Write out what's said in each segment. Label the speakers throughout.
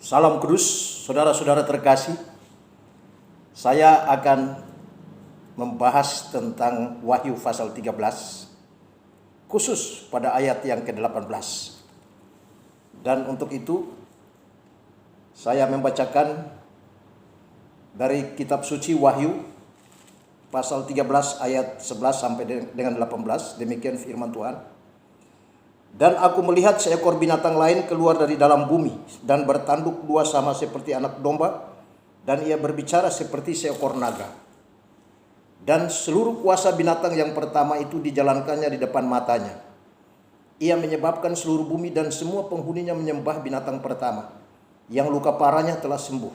Speaker 1: Salam kudus, saudara-saudara terkasih. Saya akan membahas tentang Wahyu pasal 13, khusus pada ayat yang ke-18. Dan untuk itu, saya membacakan dari kitab suci Wahyu, pasal 13 ayat 11 sampai dengan 18, demikian firman Tuhan. Dan aku melihat seekor binatang lain keluar dari dalam bumi dan bertanduk dua sama seperti anak domba, dan ia berbicara seperti seekor naga. Dan seluruh kuasa binatang yang pertama itu dijalankannya di depan matanya. Ia menyebabkan seluruh bumi dan semua penghuninya menyembah binatang pertama, yang luka parahnya telah sembuh.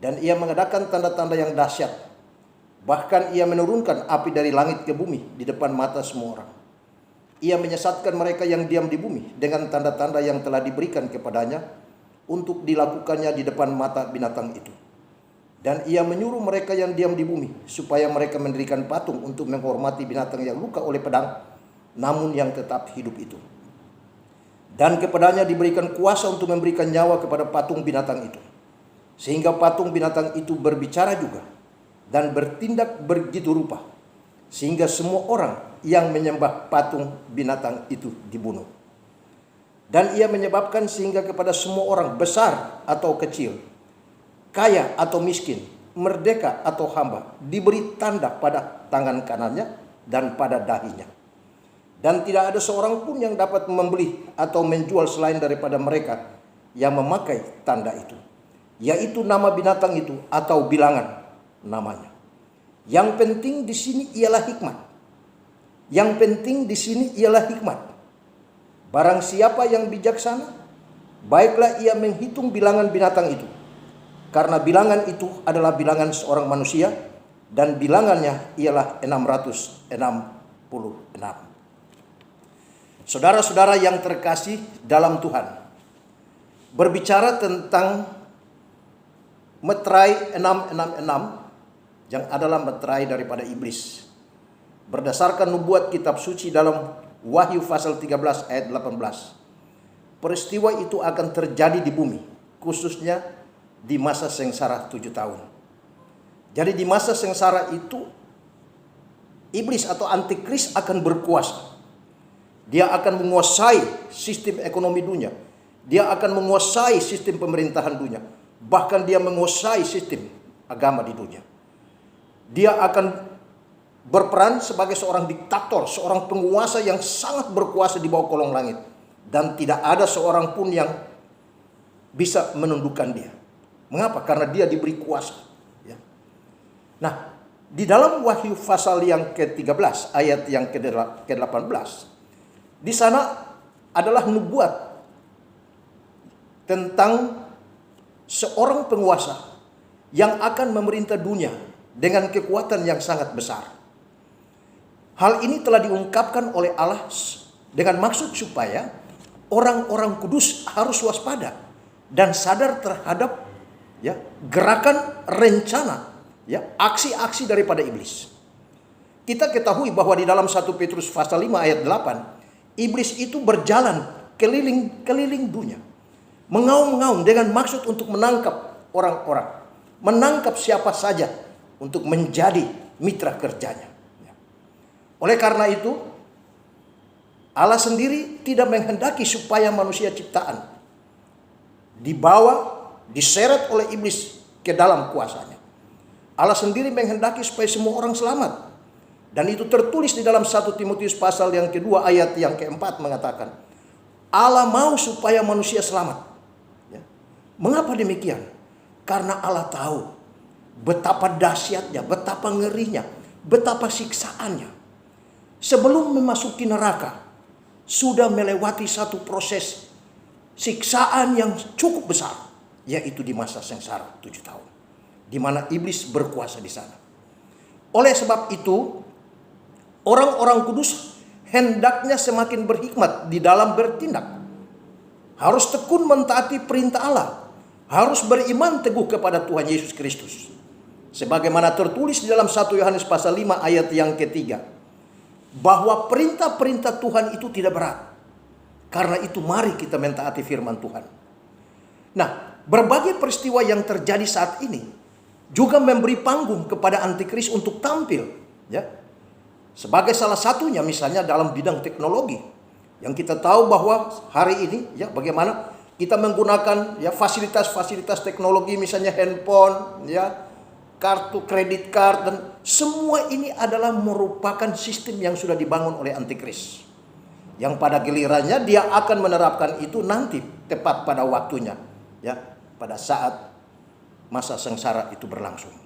Speaker 1: Dan ia mengadakan tanda-tanda yang dahsyat. Bahkan ia menurunkan api dari langit ke bumi di depan mata semua orang. Ia menyesatkan mereka yang diam di bumi dengan tanda-tanda yang telah diberikan kepadanya untuk dilakukannya di depan mata binatang itu. Dan ia menyuruh mereka yang diam di bumi supaya mereka mendirikan patung untuk menghormati binatang yang luka oleh pedang, namun yang tetap hidup itu. Dan kepadanya diberikan kuasa untuk memberikan nyawa kepada patung binatang itu, sehingga patung binatang itu berbicara juga dan bertindak begitu rupa, sehingga semua orang yang menyembah patung binatang itu dibunuh. Dan ia menyebabkan sehingga kepada semua orang, besar atau kecil, kaya atau miskin, merdeka atau hamba, diberi tanda pada tangan kanannya dan pada dahinya. Dan tidak ada seorang pun yang dapat membeli atau menjual selain daripada mereka yang memakai tanda itu, yaitu nama binatang itu atau bilangan namanya. Yang penting di sini ialah hikmat. Yang penting di sini ialah hikmat. Barang siapa yang bijaksana, baiklah ia menghitung bilangan binatang itu, karena bilangan itu adalah bilangan seorang manusia, dan bilangannya ialah 666. Saudara-saudara yang terkasih dalam Tuhan, berbicara tentang meterai 666 yang adalah meterai daripada iblis. Berdasarkan nubuat kitab suci dalam Wahyu pasal 13 ayat 18. Peristiwa itu akan terjadi di bumi, khususnya di masa sengsara 7 tahun. Jadi di masa sengsara itu, iblis atau antikris akan berkuasa. Dia akan menguasai sistem ekonomi dunia. Dia akan menguasai sistem pemerintahan dunia. Bahkan dia menguasai sistem agama di dunia. Dia akan berperan sebagai seorang diktator, seorang penguasa yang sangat berkuasa di bawah kolong langit. Dan tidak ada seorang pun yang bisa menundukkan dia. Mengapa? Karena dia diberi kuasa. Ya. Nah, di dalam Wahyu pasal yang ke-13, ayat yang ke-18, di sana adalah nubuat tentang seorang penguasa yang akan memerintah dunia dengan kekuatan yang sangat besar. Hal ini telah diungkapkan oleh Allah dengan maksud supaya orang-orang kudus harus waspada dan sadar terhadap gerakan, rencana, aksi-aksi daripada iblis. Kita ketahui bahwa di dalam 1 Petrus pasal 5 ayat 8, iblis itu berjalan keliling dunia, mengaum-ngaum dengan maksud untuk menangkap orang-orang, menangkap siapa saja untuk menjadi mitra kerjanya. Oleh karena itu, Allah sendiri tidak menghendaki supaya manusia ciptaan dibawa, diseret oleh iblis ke dalam kuasanya. Allah sendiri menghendaki supaya semua orang selamat. Dan itu tertulis di dalam 1 Timotius pasal yang kedua ayat yang keempat mengatakan, Allah mau supaya manusia selamat. Mengapa demikian? Karena Allah tahu betapa dahsyatnya, betapa ngerinya, betapa siksaannya. Sebelum memasuki neraka, sudah melewati satu proses siksaan yang cukup besar, yaitu di masa sengsara 7 tahun, di mana iblis berkuasa di sana. Oleh sebab itu, orang-orang kudus hendaknya semakin berhikmat di dalam bertindak. Harus tekun mentaati perintah Allah, harus beriman teguh kepada Tuhan Yesus Kristus. Sebagaimana tertulis di dalam 1 Yohanes pasal 5 ayat yang ketiga, bahwa perintah-perintah Tuhan itu tidak berat. Karena itu mari kita mentaati firman Tuhan. Nah, berbagai peristiwa yang terjadi saat ini juga memberi panggung kepada antikris untuk tampil, ya. Sebagai salah satunya misalnya dalam bidang teknologi, yang kita tahu bahwa hari ini, ya, bagaimana kita menggunakan, ya, fasilitas-fasilitas teknologi, misalnya handphone, ya, kartu kredit card, dan semua ini adalah merupakan sistem yang sudah dibangun oleh antikris, yang pada gilirannya dia akan menerapkan itu nanti tepat pada waktunya, ya, pada saat masa sengsara itu berlangsung.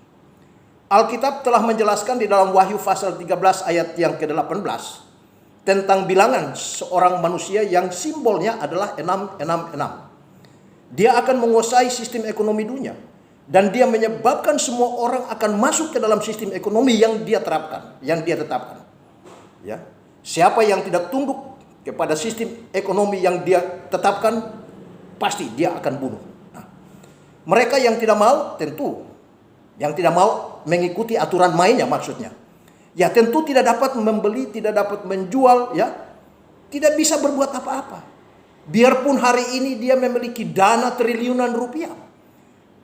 Speaker 1: Alkitab telah menjelaskan di dalam Wahyu pasal 13 ayat yang ke-18 tentang bilangan seorang manusia yang simbolnya adalah 666. Dia akan menguasai sistem ekonomi dunia, dan dia menyebabkan semua orang akan masuk ke dalam sistem ekonomi yang dia terapkan, yang dia tetapkan. Ya, siapa yang tidak tunduk kepada sistem ekonomi yang dia tetapkan, pasti dia akan bunuh. Nah, mereka yang tidak mau, tentu yang tidak mau mengikuti aturan mainnya, maksudnya, ya tentu tidak dapat membeli, tidak dapat menjual, ya, tidak bisa berbuat apa-apa. Biarpun hari ini dia memiliki dana triliunan rupiah,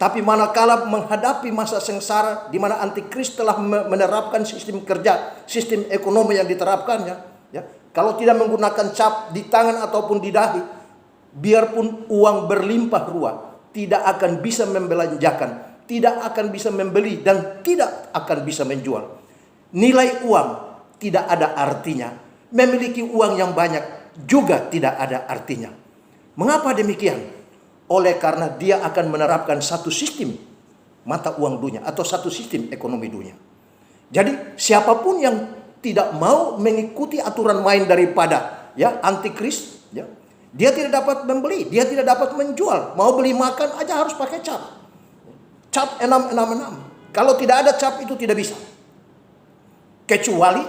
Speaker 1: tapi manakala menghadapi masa sengsara di mana antikris telah menerapkan sistem kerja, sistem ekonomi yang diterapkannya, ya, kalau tidak menggunakan cap di tangan ataupun di dahi, biarpun uang berlimpah ruah, tidak akan bisa membelanjakan, tidak akan bisa membeli, dan tidak akan bisa menjual. Nilai uang tidak ada artinya. Memiliki uang yang banyak juga tidak ada artinya. Mengapa demikian? Oleh karena dia akan menerapkan satu sistem mata uang dunia atau satu sistem ekonomi dunia. Jadi siapapun yang tidak mau mengikuti aturan main daripada, ya, antikris, ya, dia tidak dapat membeli, dia tidak dapat menjual. Mau beli makan aja harus pakai cap. Cap 666. Kalau tidak ada cap itu tidak bisa. Kecuali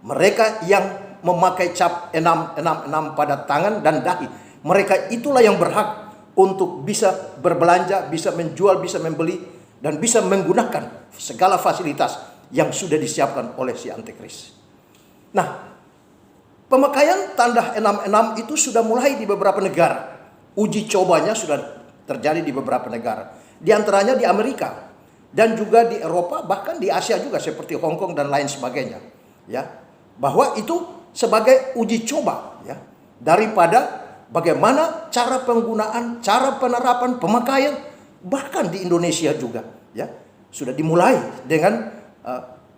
Speaker 1: mereka yang memakai cap 666 pada tangan dan dahi. Mereka itulah yang berhak untuk bisa berbelanja, bisa menjual, bisa membeli, dan bisa menggunakan segala fasilitas yang sudah disiapkan oleh si antikris. Nah, pemakaian tanda 666 itu sudah mulai di beberapa negara. Uji cobanya sudah terjadi di beberapa negara. Di antaranya di Amerika dan juga di Eropa, bahkan di Asia juga seperti Hong Kong dan lain sebagainya, ya. Bahwa itu sebagai uji coba, ya, daripada bagaimana cara penggunaan, cara penerapan, pemakaian, bahkan di Indonesia juga, ya, sudah dimulai dengan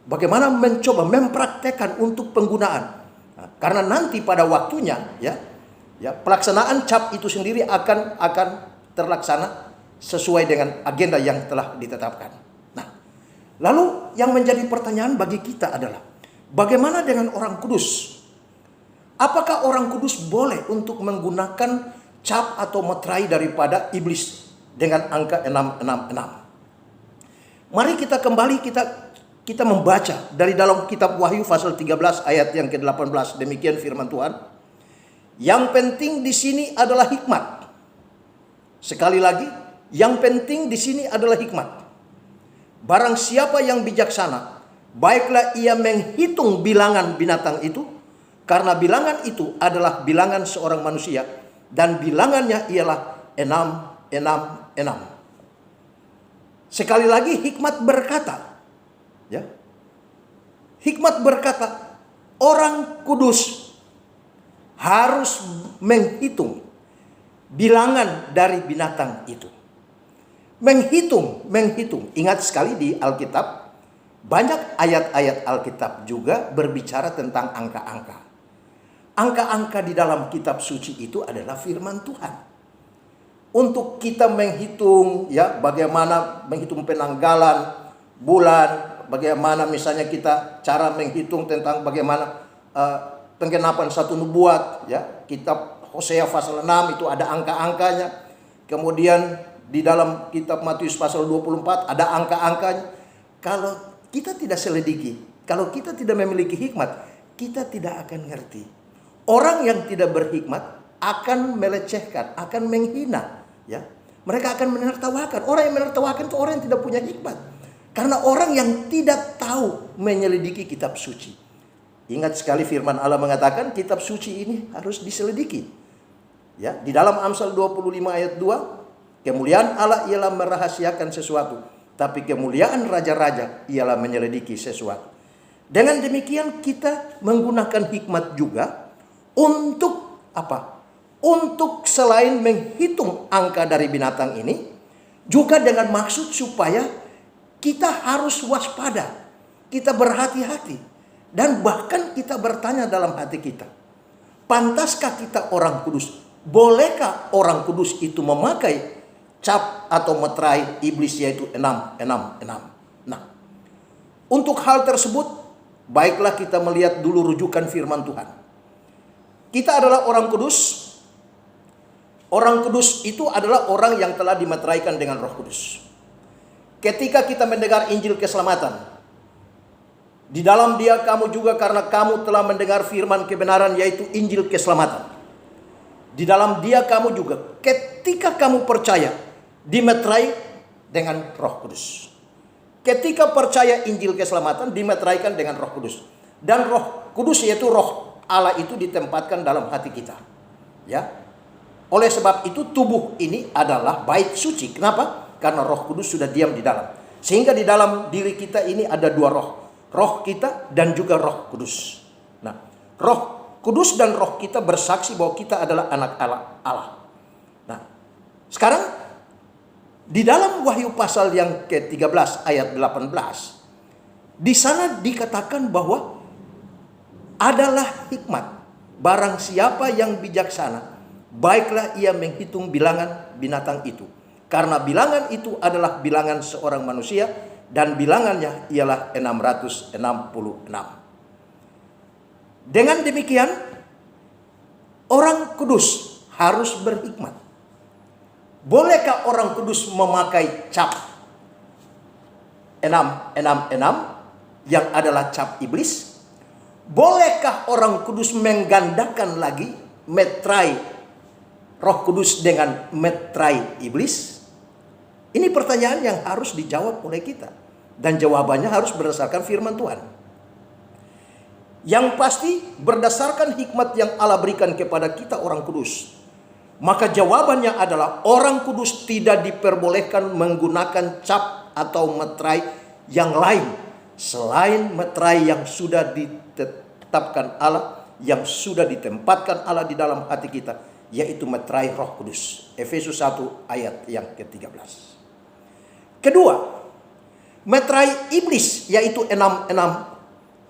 Speaker 1: bagaimana mencoba mempraktekkan untuk penggunaan. Nah, karena nanti pada waktunya, ya, pelaksanaan cap itu sendiri akan terlaksana sesuai dengan agenda yang telah ditetapkan. Nah, lalu yang menjadi pertanyaan bagi kita adalah, bagaimana dengan orang kudus? Apakah orang kudus boleh untuk menggunakan cap atau meterai daripada iblis dengan angka 666? Mari kita kembali, kita membaca dari dalam kitab Wahyu pasal 13 ayat yang ke-18. Demikian firman Tuhan. Yang penting di sini adalah hikmat. Sekali lagi, yang penting di sini adalah hikmat. Barang siapa yang bijaksana, baiklah ia menghitung bilangan binatang itu, karena bilangan itu adalah bilangan seorang manusia, dan bilangannya ialah 666. Sekali lagi, hikmat berkata, ya, hikmat berkata, orang kudus harus menghitung bilangan dari binatang itu. Menghitung. Ingat sekali di Alkitab, banyak ayat-ayat Alkitab juga berbicara tentang angka-angka. Angka-angka di dalam kitab suci itu adalah firman Tuhan. Untuk kita menghitung, ya, bagaimana menghitung penanggalan bulan, bagaimana misalnya kita cara menghitung tentang bagaimana penggenapan satu nubuat, ya, kitab Hosea pasal 6 itu ada angka-angkanya. Kemudian di dalam kitab Matius pasal 24 ada angka-angkanya. Kalau kita tidak selidiki, kalau kita tidak memiliki hikmat, kita tidak akan ngerti. Orang yang tidak berhikmat akan melecehkan, akan menghina, ya. Mereka akan menertawakan. Orang yang menertawakan itu orang yang tidak punya hikmat. Karena orang yang tidak tahu menyelidiki kitab suci. Ingat sekali firman Allah mengatakan kitab suci ini harus diselidiki. Ya, di dalam Amsal 25 ayat 2, Kemuliaan Allah ialah merahasiakan sesuatu, tapi kemuliaan raja-raja ialah menyelidiki sesuatu. Dengan demikian kita menggunakan hikmat juga untuk apa? Untuk selain menghitung angka dari binatang ini, juga dengan maksud supaya kita harus waspada, kita berhati-hati, dan bahkan kita bertanya dalam hati kita, pantaskah kita orang kudus? Bolehkah orang kudus itu memakai cap atau meterai iblis, yaitu 666? Nah, untuk hal tersebut, baiklah kita melihat dulu rujukan firman Tuhan. Kita adalah orang kudus. Orang kudus itu adalah orang yang telah dimeteraikan dengan Roh Kudus. Ketika kita mendengar Injil keselamatan, di dalam dia kamu juga karena kamu telah mendengar firman kebenaran, yaitu Injil keselamatan. Di dalam dia kamu juga ketika kamu percaya dimeterai dengan Roh Kudus. Ketika percaya Injil keselamatan dimeteraikan dengan Roh Kudus. Dan Roh Kudus yaitu Roh Allah itu ditempatkan dalam hati kita. Ya. Oleh sebab itu tubuh ini adalah bait suci. Kenapa? Karena Roh Kudus sudah diam di dalam. Sehingga di dalam diri kita ini ada dua roh. Roh kita dan juga Roh Kudus. Nah, Roh Kudus dan roh kita bersaksi bahwa kita adalah anak Allah. Nah, sekarang di dalam Wahyu pasal yang ke-13 ayat 18, di sana dikatakan bahwa adalah hikmat. Barang siapa yang bijaksana, baiklah ia menghitung bilangan binatang itu. Karena bilangan itu adalah bilangan seorang manusia, dan bilangannya ialah 666. Dengan demikian, orang kudus harus berhikmat. Bolehkah orang kudus memakai cap 666 yang adalah cap iblis? Bolehkah orang kudus menggandakan lagi meterai Roh Kudus dengan meterai iblis? Ini pertanyaan yang harus dijawab oleh kita. Dan jawabannya harus berdasarkan firman Tuhan. Yang pasti berdasarkan hikmat yang Allah berikan kepada kita orang kudus. Maka jawabannya adalah orang kudus tidak diperbolehkan menggunakan cap atau meterai yang lain. Selain meterai yang sudah ditetapkan Allah, yang sudah ditempatkan Allah di dalam hati kita, yaitu meterai Roh Kudus. Efesus 1 ayat yang ke-13. Kedua, meterai iblis yaitu 66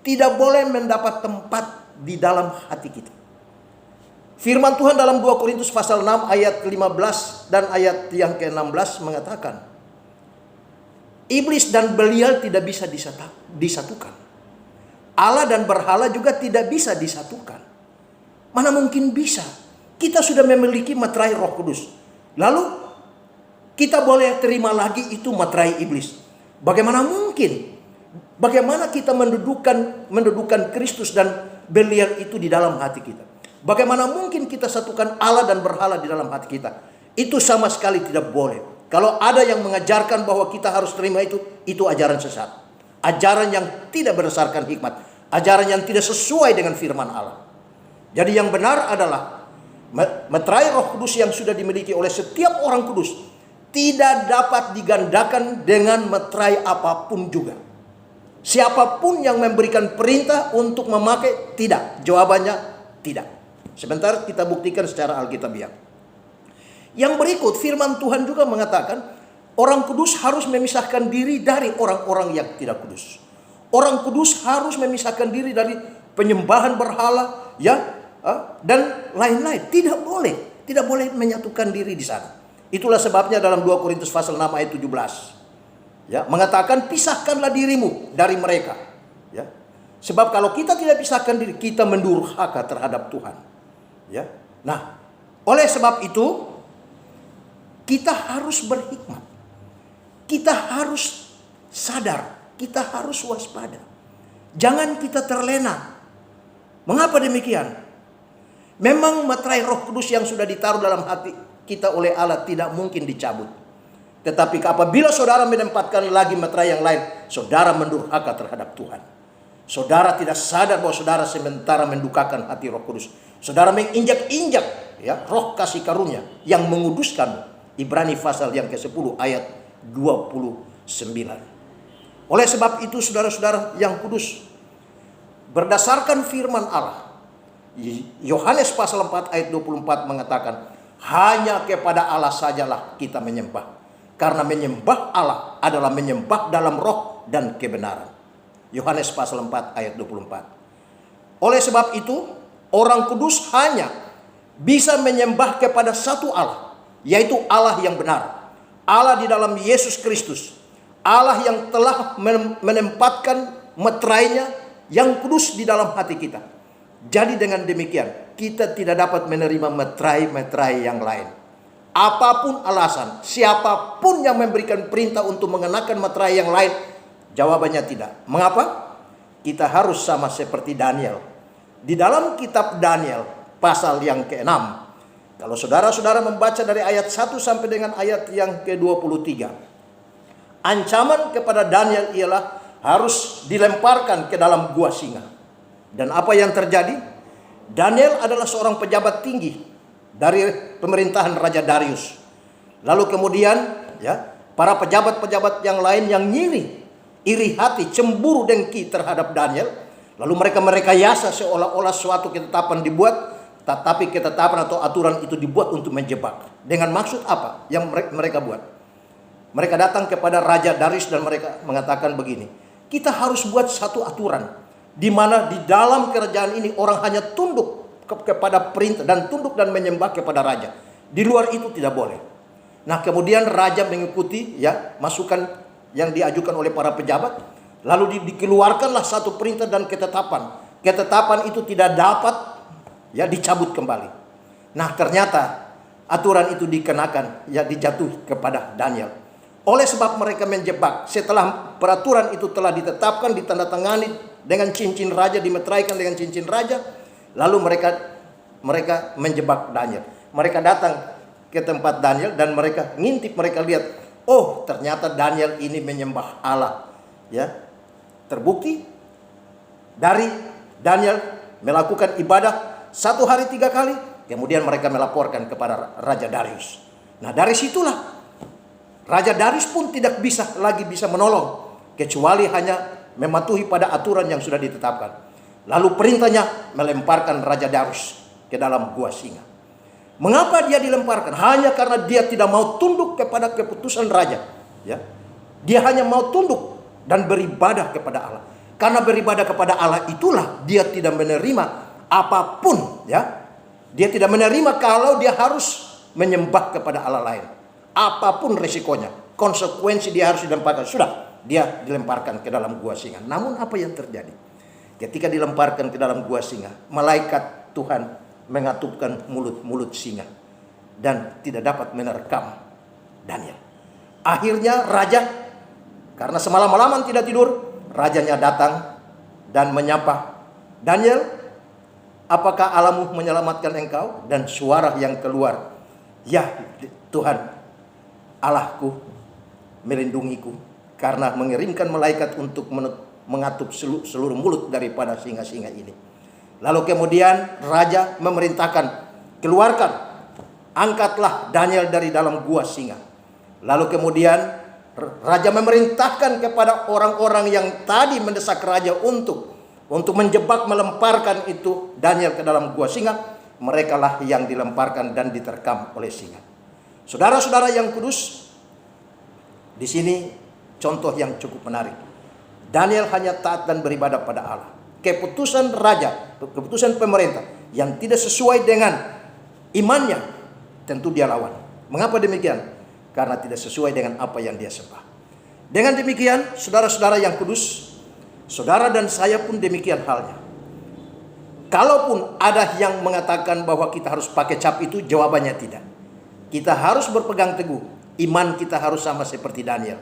Speaker 1: tidak boleh mendapat tempat di dalam hati kita. Firman Tuhan dalam 2 Korintus pasal 6 ayat 15 dan ayat yang ke-16 mengatakan, iblis dan Belial tidak bisa disatukan. Allah dan berhala juga tidak bisa disatukan. Mana mungkin bisa? Kita sudah memiliki meterai Roh Kudus. Lalu kita boleh terima lagi itu meterai iblis. Bagaimana mungkin? Bagaimana kita mendudukan Kristus dan Belial itu di dalam hati kita? Bagaimana mungkin kita satukan Allah dan berhala di dalam hati kita? Itu sama sekali tidak boleh. Kalau ada yang mengajarkan bahwa kita harus terima itu ajaran sesat. Ajaran yang tidak berdasarkan hikmat. Ajaran yang tidak sesuai dengan firman Allah. Jadi yang benar adalah meterai Roh Kudus yang sudah dimiliki oleh setiap orang kudus tidak dapat digandakan dengan meterai apapun juga. Siapapun yang memberikan perintah untuk memakai, tidak. Jawabannya tidak. Sebentar kita buktikan secara alkitabiah. Yang berikut firman Tuhan juga mengatakan orang kudus harus memisahkan diri dari orang-orang yang tidak kudus. Orang kudus harus memisahkan diri dari penyembahan berhala, dan lain-lain. Tidak boleh menyatukan diri di sana. Itulah sebabnya dalam 2 Korintus pasal 6 ayat 17 mengatakan pisahkanlah dirimu dari mereka. Sebab kalau kita tidak pisahkan diri, kita mendurhaka terhadap Tuhan. Nah, oleh sebab itu kita harus berhikmat. Kita harus sadar, kita harus waspada. Jangan kita terlena. Mengapa demikian? Memang meterai Roh Kudus yang sudah ditaruh dalam hati kita oleh Allah tidak mungkin dicabut. Tetapi apabila saudara menempatkan lagi meterai yang lain, saudara mendurhaka terhadap Tuhan. Saudara tidak sadar bahwa saudara sementara mendukakan hati Roh Kudus. Saudara menginjak-injak roh kasih karunia yang menguduskanmu, Ibrani pasal yang ke-10 ayat 29. Oleh sebab itu saudara-saudara yang kudus, berdasarkan firman Allah, Yohanes pasal 4 ayat 24 mengatakan, hanya kepada Allah sajalah kita menyembah. Karena menyembah Allah adalah menyembah dalam roh dan kebenaran. Yohanes pasal 4 ayat 24. Oleh sebab itu, orang kudus hanya bisa menyembah kepada satu Allah, yaitu Allah yang benar. Allah di dalam Yesus Kristus. Allah yang telah menempatkan meterainya yang kudus di dalam hati kita. Jadi dengan demikian, kita tidak dapat menerima meterai-meterai yang lain. Apapun alasan, siapapun yang memberikan perintah untuk mengenakan meterai yang lain, jawabannya tidak. Mengapa? Kita harus sama seperti Daniel. Di dalam kitab Daniel, pasal yang ke-6, kalau saudara-saudara membaca dari ayat 1 sampai dengan ayat yang ke-23, ancaman kepada Daniel ialah harus dilemparkan ke dalam gua singa. Dan apa yang terjadi? Daniel adalah seorang pejabat tinggi dari pemerintahan Raja Darius. Lalu kemudian para pejabat-pejabat yang lain yang iri hati, cemburu dengki terhadap Daniel. Lalu mereka merekayasa seolah-olah suatu ketetapan dibuat, tetapi ketetapan atau aturan itu dibuat untuk menjebak. Dengan maksud apa yang mereka buat? Mereka datang kepada Raja Darius dan mereka mengatakan begini, kita harus buat satu aturan, di mana di dalam kerajaan ini orang hanya tunduk kepada perintah dan tunduk dan menyembah kepada raja. Di luar itu tidak boleh. Nah kemudian raja mengikuti masukan yang diajukan oleh para pejabat. Lalu dikeluarkanlah satu perintah dan ketetapan. Ketetapan itu tidak dapat dicabut kembali. Nah ternyata aturan itu dikenakan dijatuh kepada Daniel. Oleh sebab mereka menjebak, setelah peraturan itu telah ditetapkan, ditandatangani dengan cincin raja, dimeteraikan dengan cincin raja, lalu mereka menjebak Daniel. Mereka datang ke tempat Daniel dan mereka ngintip, mereka lihat, oh ternyata Daniel ini menyembah Allah. Terbukti dari Daniel melakukan ibadah 1 hari 3 kali, kemudian mereka melaporkan kepada Raja Darius. Nah dari situlah Raja Darius pun tidak bisa menolong, kecuali hanya mematuhi pada aturan yang sudah ditetapkan. Lalu perintahnya melemparkan Raja Darius ke dalam gua singa. Mengapa dia dilemparkan? Hanya karena dia tidak mau tunduk kepada keputusan raja. Dia hanya mau tunduk dan beribadah kepada Allah. Karena beribadah kepada Allah itulah dia tidak menerima apapun. Dia tidak menerima kalau dia harus menyembah kepada Allah lain. Apapun resikonya, konsekuensi dia harus dilemparkan. Sudah, dia dilemparkan ke dalam gua singa. Namun apa yang terjadi? Ketika dilemparkan ke dalam gua singa, malaikat Tuhan mengatupkan mulut singa dan tidak dapat menerkam Daniel. Akhirnya raja, karena semalam-malaman tidak tidur, rajanya datang dan menyapa, Daniel, apakah Allahmu menyelamatkan engkau? Dan suara yang keluar, ya Tuhan, Allahku melindungiku karena mengirimkan malaikat untuk mengatup seluruh mulut daripada singa-singa ini. Lalu kemudian raja memerintahkan, keluarkan, angkatlah Daniel dari dalam gua singa. Lalu kemudian raja memerintahkan kepada orang-orang yang tadi mendesak raja untuk menjebak, melemparkan itu Daniel ke dalam gua singa. Mereka lah yang dilemparkan dan diterkam oleh singa. Saudara-saudara yang kudus, di sini contoh yang cukup menarik. Daniel hanya taat dan beribadah pada Allah. Keputusan raja, keputusan pemerintah yang tidak sesuai dengan imannya, tentu dia lawan. Mengapa demikian? Karena tidak sesuai dengan apa yang dia sembah. Dengan demikian, saudara-saudara yang kudus, saudara dan saya pun demikian halnya. Kalaupun ada yang mengatakan bahwa kita harus pakai cap itu, jawabannya tidak. Kita harus berpegang teguh. Iman kita harus sama seperti Daniel.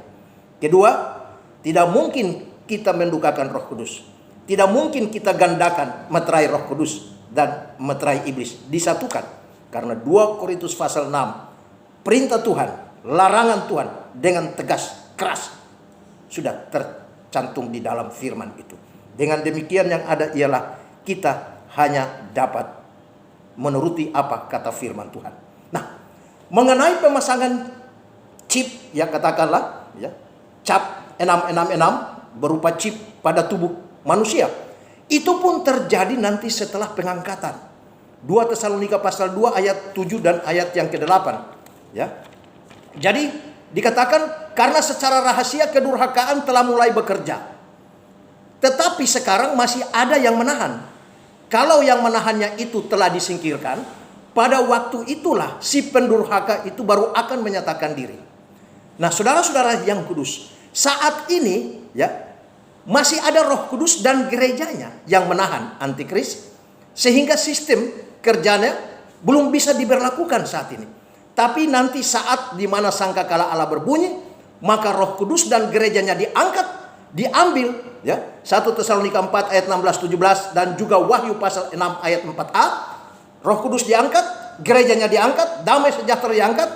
Speaker 1: Kedua, tidak mungkin kita mendukakan Roh Kudus. Tidak mungkin kita gandakan meterai Roh Kudus dan meterai iblis. Disatukan. Karena 2 Korintus pasal 6, perintah Tuhan, larangan Tuhan dengan tegas, keras, sudah tercantum di dalam firman itu. Dengan demikian yang ada ialah kita hanya dapat menuruti apa kata firman Tuhan. Nah, mengenai pemasangan chip, ya katakanlah, ya, cap 666 berupa chip pada tubuh manusia. Itu pun terjadi nanti setelah pengangkatan. 2 Tesalonika pasal 2 ayat 7 dan ayat yang ke-8. Ya. Jadi dikatakan karena secara rahasia kedurhakaan telah mulai bekerja. Tetapi sekarang masih ada yang menahan. Kalau yang menahannya itu telah disingkirkan, pada waktu itulah si pendurhaka itu baru akan menyatakan diri. Nah, saudara-saudara yang kudus, saat ini ya masih ada Roh Kudus dan gerejanya yang menahan antikris, sehingga sistem kerjanya belum bisa diberlakukan saat ini. Tapi nanti saat di mana sangkakala Allah berbunyi, maka Roh Kudus dan gerejanya diangkat, diambil, ya. 1 Tesalonika 4 ayat 16-17 dan juga Wahyu pasal 6 ayat 4a. Roh Kudus diangkat, gerejanya diangkat, damai sejahtera diangkat.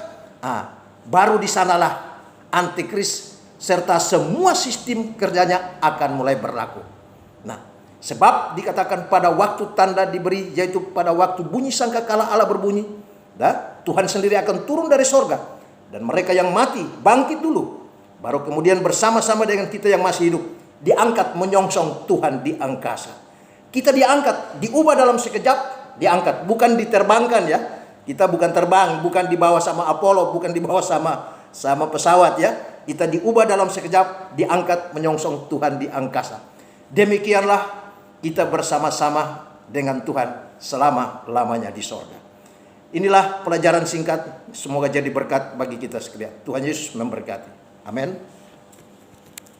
Speaker 1: Baru di sanalah antikris serta semua sistem kerjanya akan mulai berlaku. Nah, sebab dikatakan pada waktu tanda diberi, yaitu pada waktu bunyi sangkakala Allah berbunyi, Tuhan sendiri akan turun dari sorga, dan mereka yang mati bangkit dulu, baru kemudian bersama-sama dengan kita yang masih hidup diangkat menyongsong Tuhan di angkasa. Kita diangkat, diubah dalam sekejap, diangkat, bukan diterbangkan ya. Kita bukan terbang, bukan dibawa sama Apollo, bukan dibawa sama pesawat ya. Kita diubah dalam sekejap, diangkat menyongsong Tuhan di angkasa. Demikianlah kita bersama-sama dengan Tuhan selama-lamanya di sorga. Inilah pelajaran singkat, semoga jadi berkat bagi kita sekalian. Tuhan Yesus memberkati. Amin.